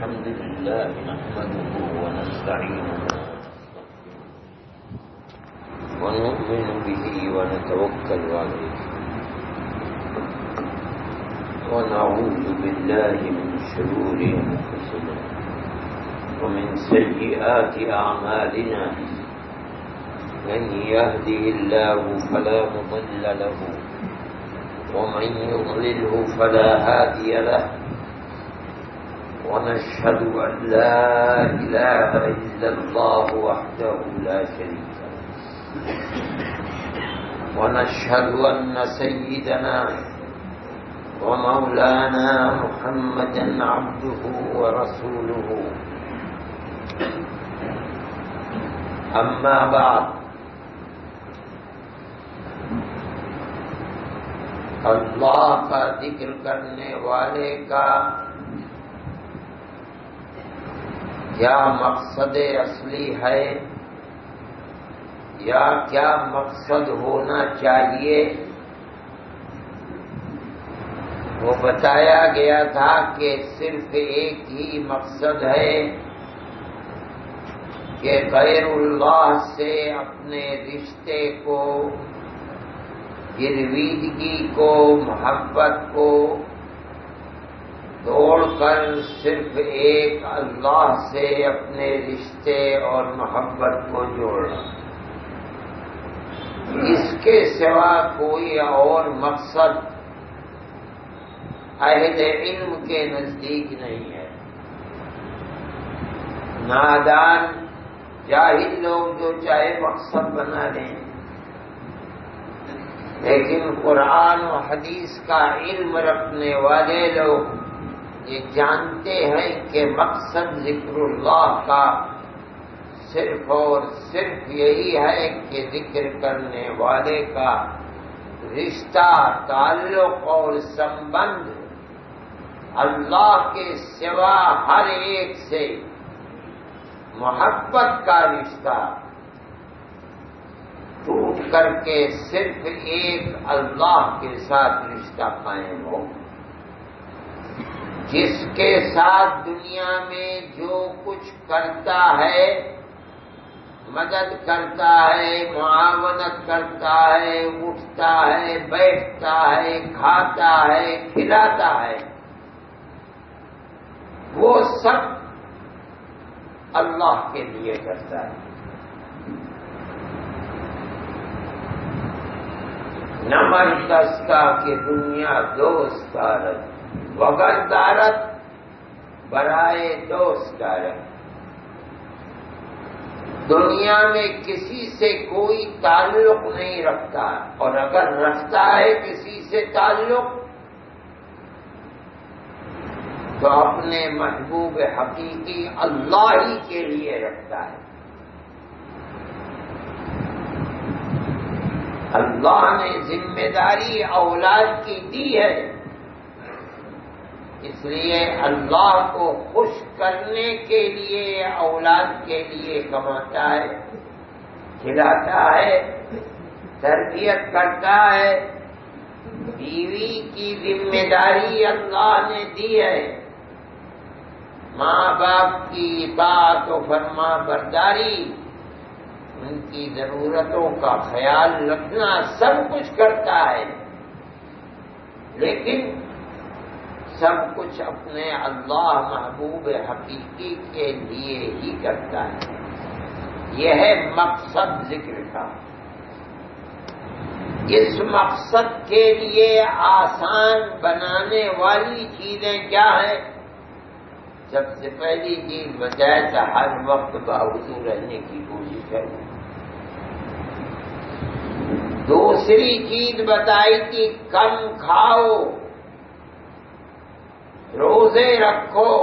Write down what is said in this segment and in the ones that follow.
الحمد لله نحمده ونستعينه ونؤمن به ونتوكل عليه ونعوذ بالله من شرور أنفسنا ومن سيئات أعمالنا من يهده الله فلا مضل له ومن يضلله فلا هادي له ونشهد أن لا إله إلا الله وحده لا شريك له ونشهد أن سيدنا ومولانا محمدا عبده ورسوله أما بعد اللہ کا ذکر کرنے والے کا کیا مقصد اصلی ہے یا کیا مقصد ہونا چاہیے وہ بتایا گیا تھا کہ صرف ایک ہی مقصد ہے کہ غیر اللہ سے اپنے رشتے کو، گرویدگی کو، محبت کو توڑ کر صرف ایک اللہ سے اپنے رشتے اور محبت کو جوڑنا، اس کے سوا کوئی اور مقصد اہل علم کے نزدیک نہیں ہے۔ نادان جاہل لوگ جو چاہے مقصد بنا لیں، لیکن قرآن و حدیث کا علم رکھنے والے لوگ یہ جانتے ہیں کہ مقصد ذکر اللہ کا صرف اور صرف یہی ہے کہ ذکر کرنے والے کا رشتہ، تعلق اور سمبند اللہ کے سوا ہر ایک سے محبت کا رشتہ ٹوٹ کر کے صرف ایک اللہ کے ساتھ رشتہ قائم ہو، جس کے ساتھ دنیا میں جو کچھ کرتا ہے، مدد کرتا ہے، معاونت کرتا ہے، اٹھتا ہے، بیٹھتا ہے، کھاتا ہے، کھلاتا ہے، وہ سب اللہ کے لیے کرتا ہے۔ نمر دستا کہ دنیا دوست دارت وگر دارت برائے دوست دارت، دنیا میں کسی سے کوئی تعلق نہیں رکھتا، اور اگر رکھتا ہے کسی سے تعلق تو اپنے محبوب حقیقی اللہ ہی کے لیے رکھتا ہے۔ اللہ نے ذمہ داری اولاد کی دی ہے، اس لیے اللہ کو خوش کرنے کے لیے اولاد کے لیے کماتا ہے، کھلاتا ہے، تربیت کرتا ہے۔ بیوی کی ذمہ داری اللہ نے دی ہے، ماں باپ کی اطاعت و فرما برداری، ان کی ضرورتوں کا خیال رکھنا، سب کچھ کرتا ہے، لیکن سب کچھ اپنے اللہ محبوب حقیقی کے لیے ہی کرتا ہے۔ یہ ہے مقصد ذکر کا۔ اس مقصد کے لیے آسان بنانے والی چیزیں کیا ہیں؟ سب سے پہلی چیز بتایا تھا ہر وقت باوضو رہنے کی کوشش کریں۔ دوسری چیز بتائی تھی کم کھاؤ، روزے رکھو۔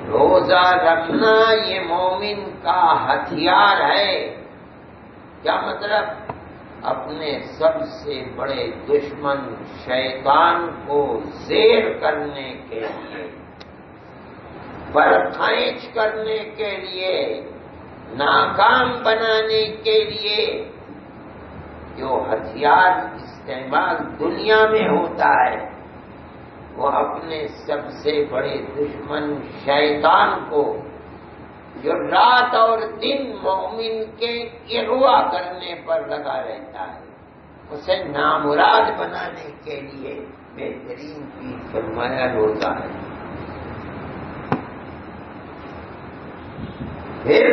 روزہ رکھنا یہ مومن کا ہتھیار ہے۔ کیا مطلب؟ اپنے سب سے بڑے دشمن شیطان کو زیر کرنے کے لیے، پرکھینچ کرنے کے لیے، ناکام بنانے کے لیے جو ہتھیار استعمال دنیا میں ہوتا ہے وہ اپنے سب سے بڑے دشمن شیطان کو، جو رات اور دن مومن کے اغوا کرنے پر لگا رہتا ہے، اسے نامراد بنانے کے لیے بہترین چیز فرمایا روزہ ہے۔ پھر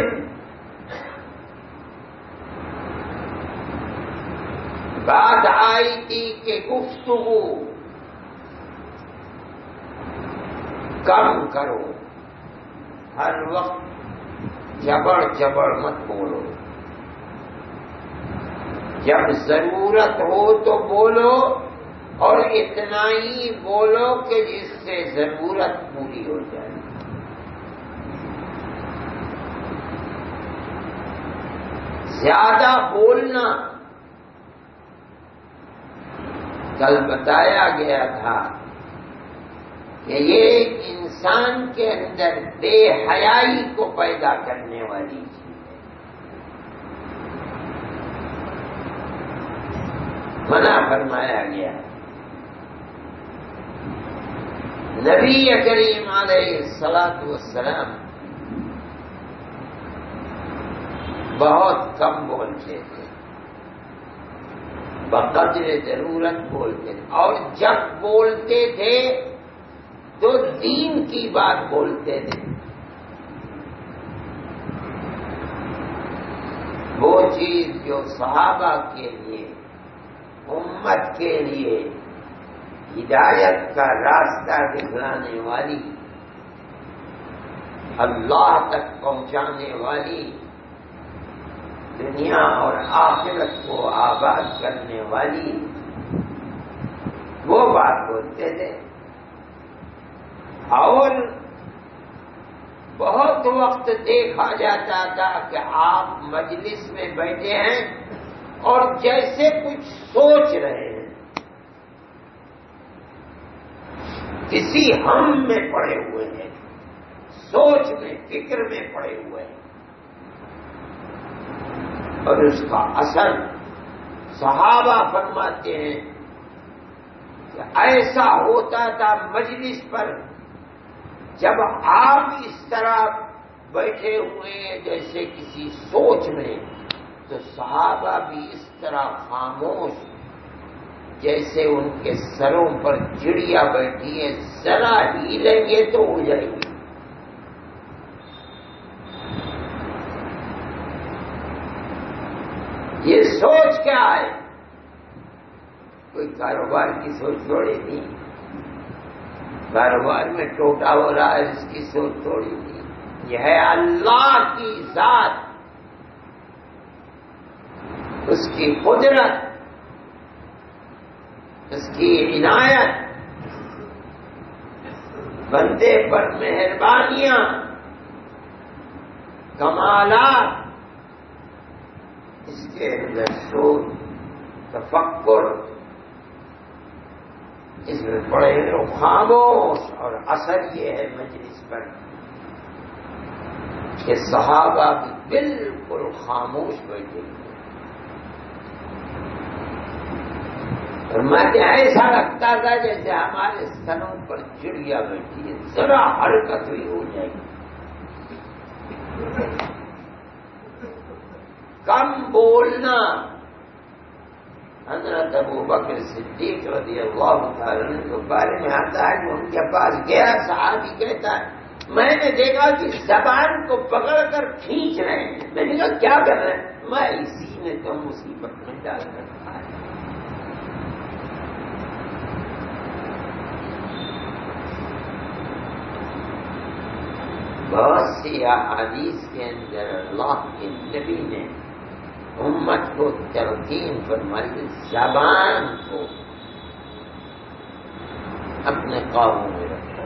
بات آئی تھی کہ گفتگو کم کرو، ہر وقت جبڑ مت بولو، جب ضرورت ہو تو بولو، اور اتنا ہی بولو کہ جس سے ضرورت پوری ہو جائے۔ زیادہ بولنا، کل بتایا گیا تھا کہ یہ انسان کے اندر بے حیائی کو پیدا کرنے والی چیز ہے۔ منع فرمایا گیا۔ نبی کریم علیہ الصلوۃ والسلام بہت کم بولتے تھے، بقدر ضرورت بولتے تھے، اور جب بولتے تھے تو دین کی بات بولتے تھے۔ وہ چیز جو صحابہ کے لیے، امت کے لیے ہدایت کا راستہ دکھلانے والی، اللہ تک پہنچانے والی، دنیا اور آخرت کو آباد کرنے والی، وہ بات بولتے تھے۔ اور بہت وقت دیکھا جاتا تھا کہ آپ مجلس میں بیٹھے ہیں اور جیسے کچھ سوچ رہے ہیں، کسی ہم میں پڑے ہوئے ہیں، سوچ میں، فکر میں پڑے ہوئے ہیں، اور اس کا اثر صحابہ فرماتے ہیں کہ ایسا ہوتا تھا مجلس پر، جب آپ اس طرح بیٹھے ہوئے ہیں جیسے کسی سوچ میں، تو صحابہ بھی اس طرح خاموش، جیسے ان کے سروں پر چڑیا بیٹھی ہے، ذرا ہیلیں گے تو ہو جائے گی۔ یہ سوچ کیا ہے؟ کوئی کاروبار کی سوچ تھوڑی نہیں، کاروبار میں ٹوٹا ہو رہا ہے اس کی سوچ تھوڑی نہیں، یہ ہے اللہ کی ذات، اس کی قدرت، اس کی عنایت، بندے پر مہربانیاں، کمالات، اس کے اندر سوچ، تفکر، اس میں پڑے لوگ خاموش، اور اثر یہ ہے مجلس پر کہ صحابہ بھی بالکل خاموش بیٹھے ہوئے، اور مجھے ایسا لگتا تھا جیسے ہمارے ستنوں پر چڑیا بیٹھی ہے، ذرا حرکت ہوئی ہو جائے گی۔ کم بولنا، حضرت ابوبکر صدیق رضی اللہ تعالی عنہ کے بارے میں آتا ہے کہ ان کے پاس گیا صحابی کہتا ہے میں نے دیکھا کہ زبان کو پکڑ کر کھینچ رہے ہیں، میں نے کہا کیا کر رہے ہیں؟ میں اسی نے تو مصیبت میں ڈال رکھا ہے۔ بہت سی احادیث کے اندر اللہ کے نبی نے امت کو تلقین فرمائی، زبان کو اپنے قابو میں رکھو۔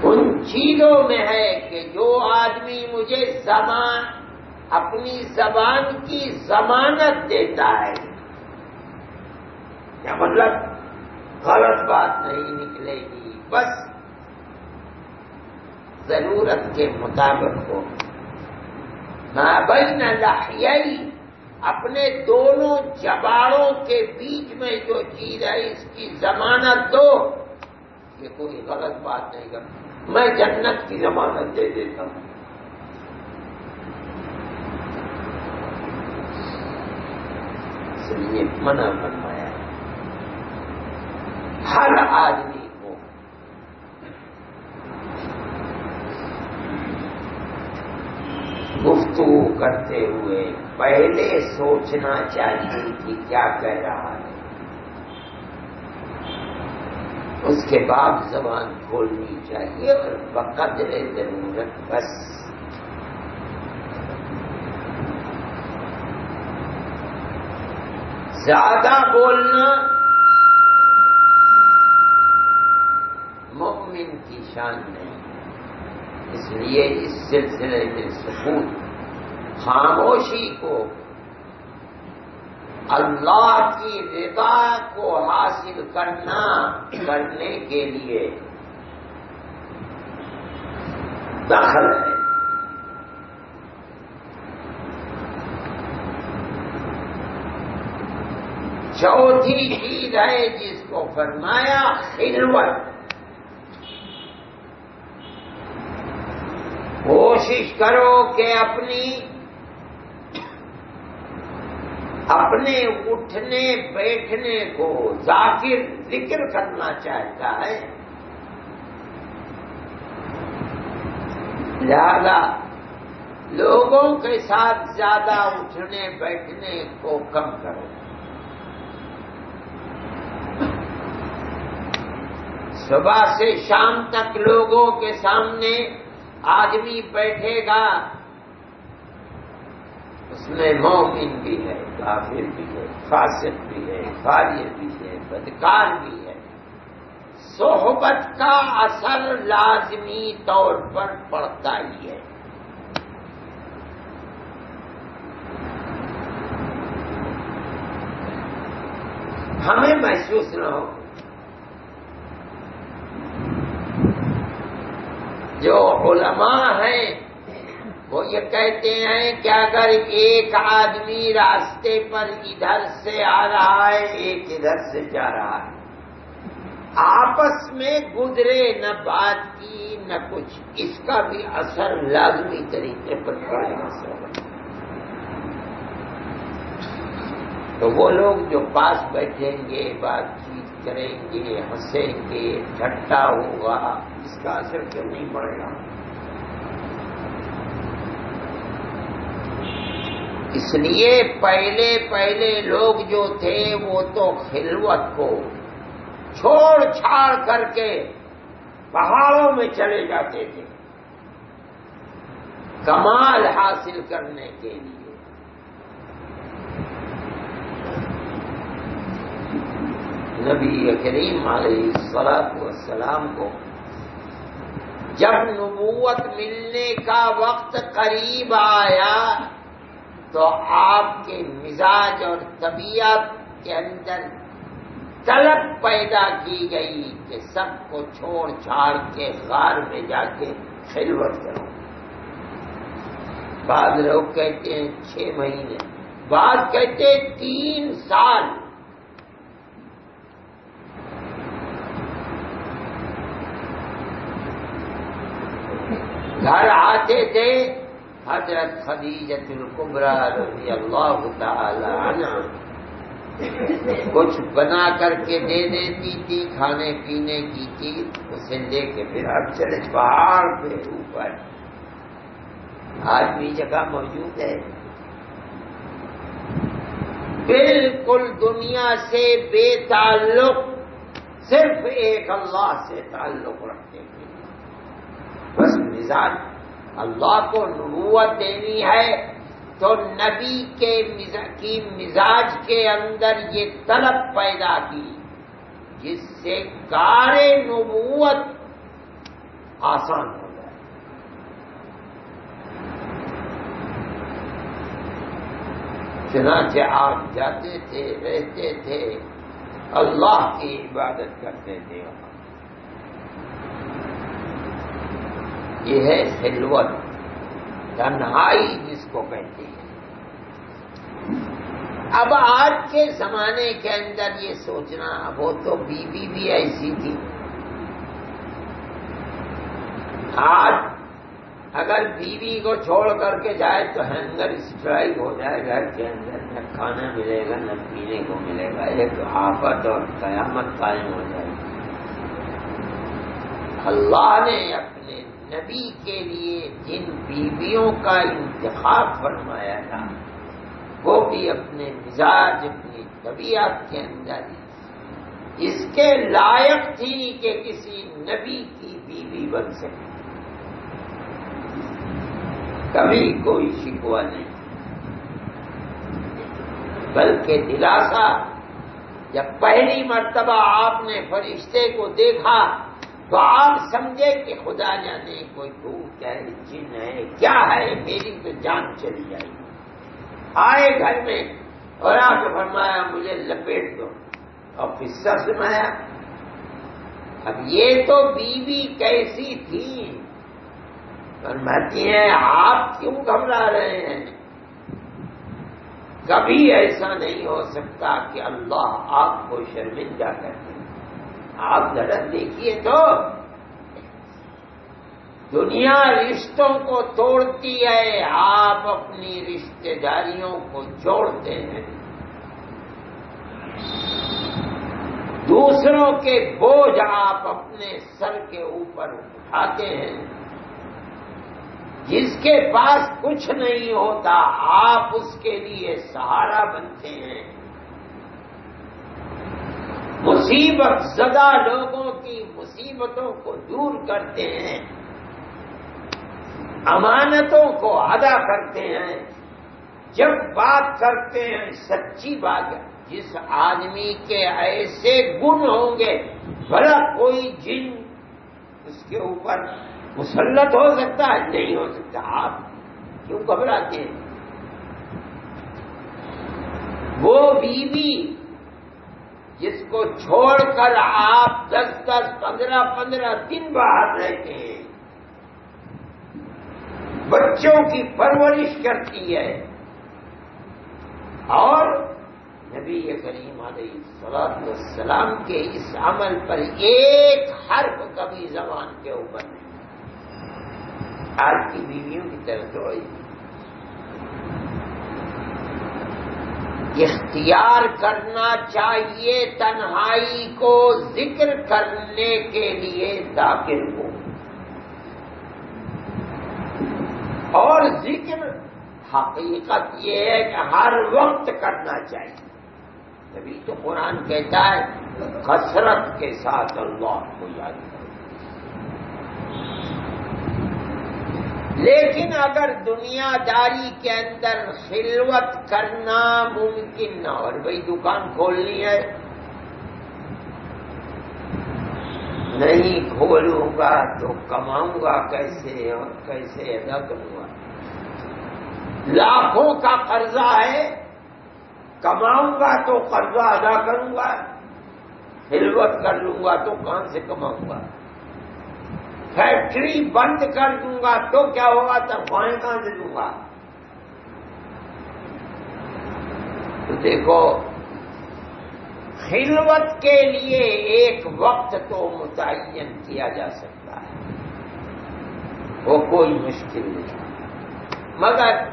ان چیزوں میں ہے کہ جو آدمی مجھے اپنی زبان کی ضمانت دیتا ہے، کیا مطلب؟ غلط بات نہیں نکلے گی، بس ضرورت کے مطابق ہو، ما بین لحیی اپنے دونوں جباڑوں کے بیچ میں جو چیز ہے اس کی ضمانت دو، یہ کوئی غلط بات نہیں کرتا، میں جنت کی ضمانت دے دیتا ہوں۔ اس لیے منع فرمایا ہر آدمی کو گفتگو کرتے ہوئے پہلے سوچنا چاہیے کہ کیا کہہ رہا ہے، اس کے بعد زبان کھولنی چاہیے اور بقدر ضرورت بس۔ زیادہ بولنا مومن کی شان نہیں، اس لیے اس سلسلے میں سکون، خاموشی کو اللہ کی رضا کو حاصل کرنے کے لیے دخل ہے۔ چوتھی چیز ہے جس کو فرمایا خلوت۔ کوشش کرو کہ اپنے اٹھنے بیٹھنے کو ذاکر ذکر کرنا چاہتا ہے، لہذا لوگوں کے ساتھ زیادہ اٹھنے بیٹھنے کو کم کرو۔ صبح سے شام تک لوگوں کے سامنے آدمی بیٹھے گا، اس میں مومن بھی ہے، کافر بھی ہے، فاسق بھی ہے، فاجر بھی ہے، بدکار بھی ہے، صحبت کا اثر لازمی طور پر پڑتا ہی ہے۔ ہمیں محسوس نہ ہو، جو علماء ہیں وہ یہ کہتے ہیں کہ اگر ایک آدمی راستے پر ادھر سے آ رہا ہے ایک ادھر سے جا رہا ہے، آپس میں گزرے نہ بات کی نہ کچھ، اس کا بھی اثر لازمی طریقے پر پڑے گا۔ تو وہ لوگ جو پاس بیٹھیں گے، بات چیت کریں گے، ہنسیں گے، ٹھٹا ہوگا، اس کا اثر کیوں نہیں پڑے گا؟ اس لیے پہلے لوگ جو تھے وہ تو خلوت کو چھوڑ چھاڑ کر کے پہاڑوں میں چلے جاتے تھے کمال حاصل کرنے کے لیے۔ نبی کریم علیہ الصلوۃ والسلام کو جب نبوت ملنے کا وقت قریب آیا تو آپ کے مزاج اور طبیعت کے اندر طلب پیدا کی گئی کہ سب کو چھوڑ چھاڑ کے غار میں جا کے خلوت کرو۔ بعض لوگ کہتے ہیں 6 مہینے، بعض کہتے ہیں 3 سال۔ گھر آتے تھے حضرت خدیجۃ الکبریٰ رضی اللہ تعالی عنہا کچھ بنا کر کے دے دیتی تھی، کھانے پینے کی چیز، اسے لے کے پھر اب چلے پہاڑ پہ اوپر۔ آج بھی جگہ موجود ہے، بالکل دنیا سے بے تعلق، صرف ایک اللہ سے تعلق رکھتے ہیں۔ بس مزاج اللہ کو نبوت دینی ہے تو نبی کے مزاج کے اندر یہ طلب پیدا کی جس سے کار نبوت آسان ہو جائے۔ چنانچہ آپ جاتے تھے، رہتے تھے، اللہ کی عبادت کرتے تھے۔ یہ ہے خلوت، تنہائی جس کو کہتے ہیں۔ اب آج کے زمانے کے اندر یہ سوچنا، وہ تو بیوی بھی ایسی تھی. آج اگر بیوی کو چھوڑ کر کے جائے تو ہنگر اسٹرائک ہو جائے گھر کے اندر، نہ کھانا ملے گا نہ پینے کو ملے گا، ایک آفت اور قیامت قائم ہو جائے گی. اللہ نے اپنے نبی کے لیے جن بیویوں کا انتخاب فرمایا تھا وہ بھی اپنے مزاج، اپنی طبیعت کے اندر اس کے لائق تھی کہ کسی نبی کی بیوی بن سکے. کبھی کوئی شکوہ نہیں، بلکہ دلاسا. جب پہلی مرتبہ آپ نے فرشتے کو دیکھا تو آپ سمجھے کہ خدا جانے کوئی بھوت ہے، جن ہے، کیا ہے، میری تو جان چلی جائے گی. آئے گھر میں اور آ کے فرمایا مجھے لپیٹ دو، اور قصہ سنایا. اب یہ تو بیوی کیسی تھی؟ فرماتی ہیں آپ کیوں گھبرا رہے ہیں؟ کبھی ایسا نہیں ہو سکتا کہ اللہ آپ کو شرمندہ کر دے. آپ ذرا دیکھیے تو دنیا رشتوں کو توڑتی ہے، آپ اپنی رشتہ داریوں کو جوڑتے ہیں. دوسروں کے بوجھ آپ اپنے سر کے اوپر اٹھاتے ہیں. جس کے پاس کچھ نہیں ہوتا آپ اس کے لیے سہارا بنتے ہیں. مصیبت زدہ لوگوں کی مصیبتوں کو دور کرتے ہیں، امانتوں کو ادا کرتے ہیں. جب بات کرتے ہیں سچی بات ہے. جس آدمی کے ایسے گن ہوں گے بھلا کوئی جن اس کے اوپر مسلط ہو سکتا ہے؟ نہیں ہو سکتا. آپ کیوں گھبراتے ہیں؟ وہ بیوی جس کو چھوڑ کر آپ 10 15 دن باہر رہتے ہیں، بچوں کی پرورش کرتی ہے، اور نبی کریم علیہ الصلوۃ والسلام کے اس عمل پر ایک حرف کبھی زبان کے اوپر نہیں. آج کی بیویوں کی طرف تو اختیار کرنا چاہیے تنہائی کو ذکر کرنے کے لیے داخل ہو، اور ذکر حقیقت یہ ہے کہ ہر وقت کرنا چاہیے. تبھی تو قرآن کہتا ہے کثرت کے ساتھ اللہ کو یاد کرو. لیکن اگر دنیا داری کے اندر خلوت کرنا ممکن نہ، اور بھئی دکان کھولنی ہے، نہیں کھولوں گا تو کماؤں گا کیسے اور کیسے ادا کروں گا؟ لاکھوں کا قرضہ ہے، کماؤں گا تو قرضہ ادا کروں گا، خلوت کر لوں گا تو کہاں سے کماؤں گا؟ فیکٹری بند کر دوں گا تو کیا ہوگا؟ تنخواہیں کہاں سے دوں گا؟ تو دیکھو، خلوت کے لیے ایک وقت تو متعین کیا جا سکتا ہے، وہ کوئی مشکل نہیں، مگر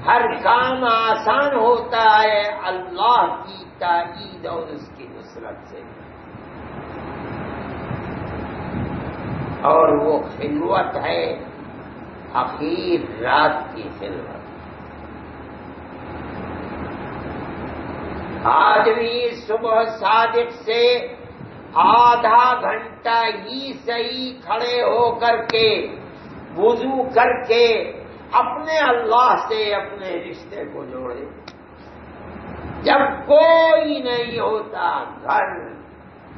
ہر کام آسان ہوتا ہے اللہ کی تائید اور اس کی نصرت سے. اور وہ خلوت ہے اخیر رات کی خلوت. آدمی صبح صادق سے آدھا گھنٹہ ہی صحیح کھڑے ہو کر کے وضو کر کے اپنے اللہ سے اپنے رشتے کو جوڑے. جب کوئی نہیں ہوتا، گھر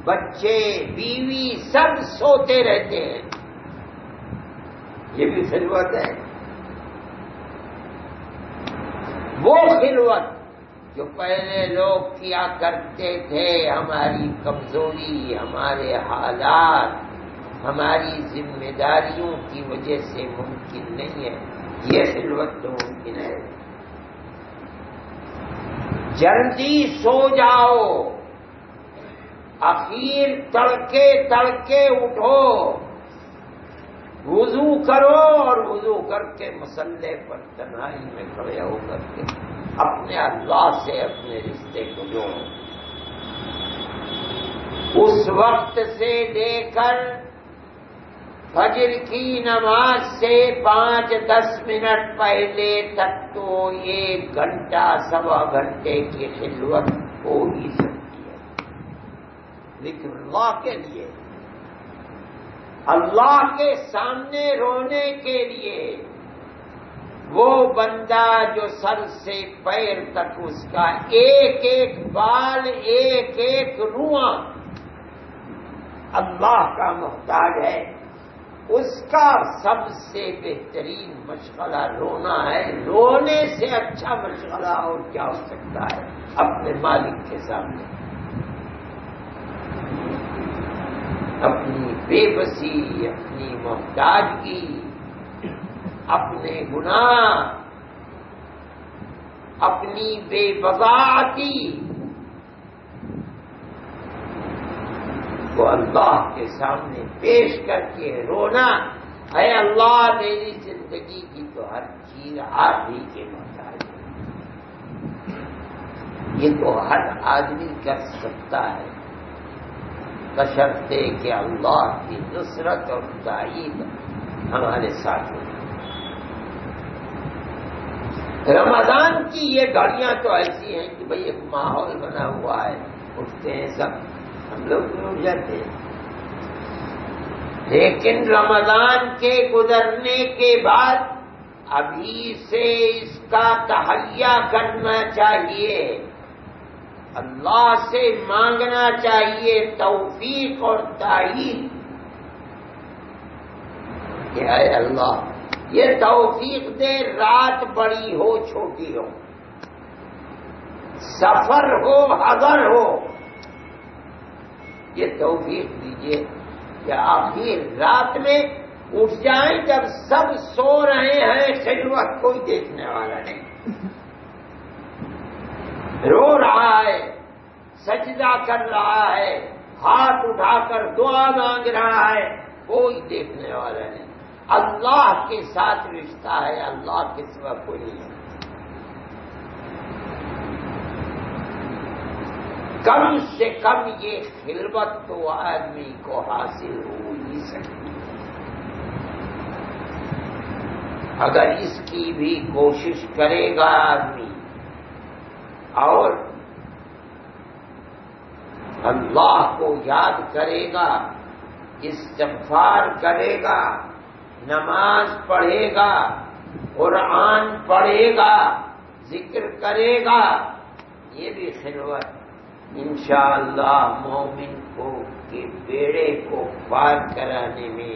بچے بیوی سب سوتے رہتے ہیں، یہ بھی خلوت ہے. وہ خلوت جو پہلے لوگ کیا کرتے تھے ہماری کمزوری، ہمارے حالات، ہماری ذمہ داریوں کی وجہ سے ممکن نہیں ہے. یہ خلوت تو ممکن ہے. جلدی سو جاؤ، اخیر تڑکے تڑکے اٹھو، وضو کرو اور وضو کر کے مصلی پر تنہائی میں کھڑے ہو کر کے اپنے اللہ سے اپنے رشتے کو جوڑو۔ اس وقت سے لے کر فجر کی نماز سے 5-10 منٹ پہلے تک تو 1 گھنٹہ 1.25 گھنٹے کی خلوت ہو ہی سکتی ہے ذکر اللہ کے لیے، اللہ کے سامنے رونے کے لیے۔ وہ بندہ جو سر سے پیر تک اس کا ایک ایک بال، ایک ایک رواں اللہ کا محتاج ہے، اس کا سب سے بہترین مشغلہ رونا ہے۔ رونے سے اچھا مشغلہ اور کیا ہو سکتا ہے اپنے مالک کے سامنے؟ اپنی بے بسی، اپنی محتاجگی، اپنے گناہ، اپنی بے بغاوتی کو اللہ کے سامنے پیش کر کے رونا، اے اللہ میری زندگی کی تو ہر چیز آپ ہی کے محتاج ہے۔ یہ تو ہر آدمی کر سکتا ہے بشرطے کہ اللہ کی نصرت اور تائید ہمارے ساتھ ہو۔ رمضان کی یہ گھڑیاں تو ایسی ہیں کہ بھئی ایک ماحول بنا ہوا ہے، اٹھتے ہیں سب، ہم لوگ بھی اٹھ جاتے ہیں، لیکن رمضان کے گزرنے کے بعد ابھی سے اس کا تہیہ کرنا چاہیے، اللہ سے مانگنا چاہیے توفیق اور تائید کہ اے اللہ یہ توفیق دے، رات بڑی ہو چھوٹی ہو، سفر ہو حضر ہو، یہ توفیق دیجیے کہ آخر رات میں اٹھ جائیں جب سب سو رہے ہیں، خلوت کوئی دیکھنے والا نہیں، رو رہا ہے، سجدہ کر رہا ہے، ہاتھ اٹھا کر دعا مانگ رہا ہے، کوئی دیکھنے والا نہیں، اللہ کے ساتھ رشتہ ہے، اللہ کے سوا کوئی نہیں ہے۔ کم سے کم یہ خلوت تو آدمی کو حاصل ہو ہی سکتی ہے، اگر اس کی بھی کوشش کرے گا آدمی اور اللہ کو یاد کرے گا، استغفار کرے گا، نماز پڑھے گا، قرآن پڑھے گا، ذکر کرے گا، یہ بھی خلوت انشاءاللہ مومن کو کے بیڑے کو پار کرانے میں،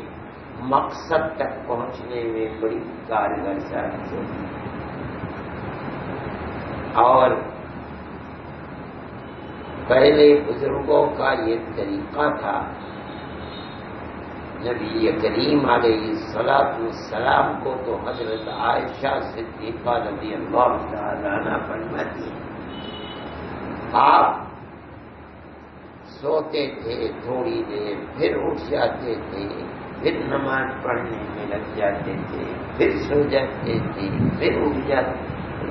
مقصد تک پہنچنے میں بڑی کارگر ثابت ہوگی۔ اور پہلے بزرگوں کا یہ طریقہ تھا، نبی کریم علیہ السلام کو تو حضرت عائشہ صدیقہ رضی اللہ تعالی عنہا فرماتی ہیں، آپ سوتے تھے تھوڑی دیر، پھر اٹھ جاتے تھے، پھر نماز پڑھنے میں لگ جاتے تھے، پھر سو جاتے تھے، پھر اٹھ جاتے،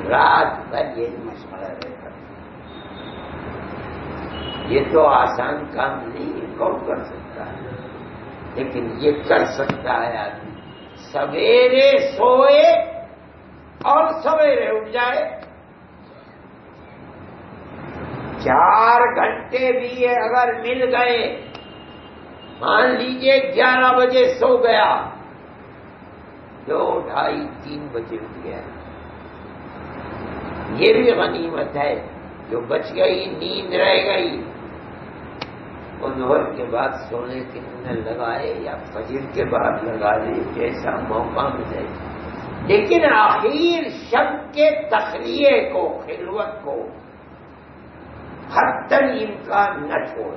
رات بھر یہی مشغلہ رہتا تھا۔ یہ تو آسان کام نہیں، کون کر سکتا ہے، لیکن یہ کر سکتا ہے آدمی، سویرے سوئے اور سویرے اٹھ جائے۔ 4 گھنٹے بھی اگر مل گئے، مان لیجئے 11 بجے سو گیا، 2, 2:30, 3 بجے اٹھ گیا، یہ بھی غنیمت ہے، جو بچ گئی نیند رہ گئی، وہ ظہر کے بعد سونے کے لیے لگائے یا فجر کے بعد لگا لے، جیسا موقع ملے، لیکن آخر شب کے تخلیے کو، خلوت کو حتاً امکان نہ چھوڑ،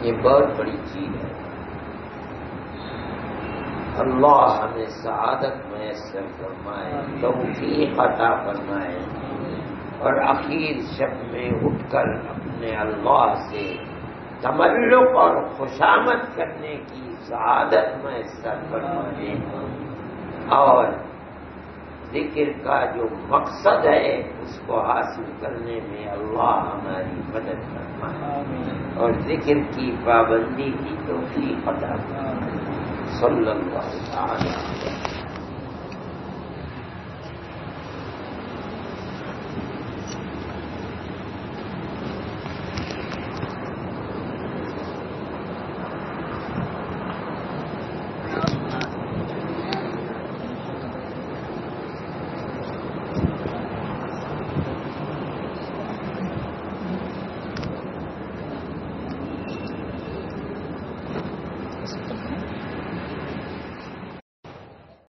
یہ بہت بڑی چیز ہے۔ اللہ ہمیں سعادت میسر فرمائے، توفیق عطا فرمائے، اور اخیر شب میں اٹھ کر اپنے اللہ سے تملق اور خوشامد کرنے کی سعادت میسر فرمائے، اور ذکر کا جو مقصد ہے اس کو حاصل کرنے میں اللہ ہماری مدد فرمائے، اور ذکر کی پابندی کی توفیق عطا فرمائے۔ صلی اللہ تعالی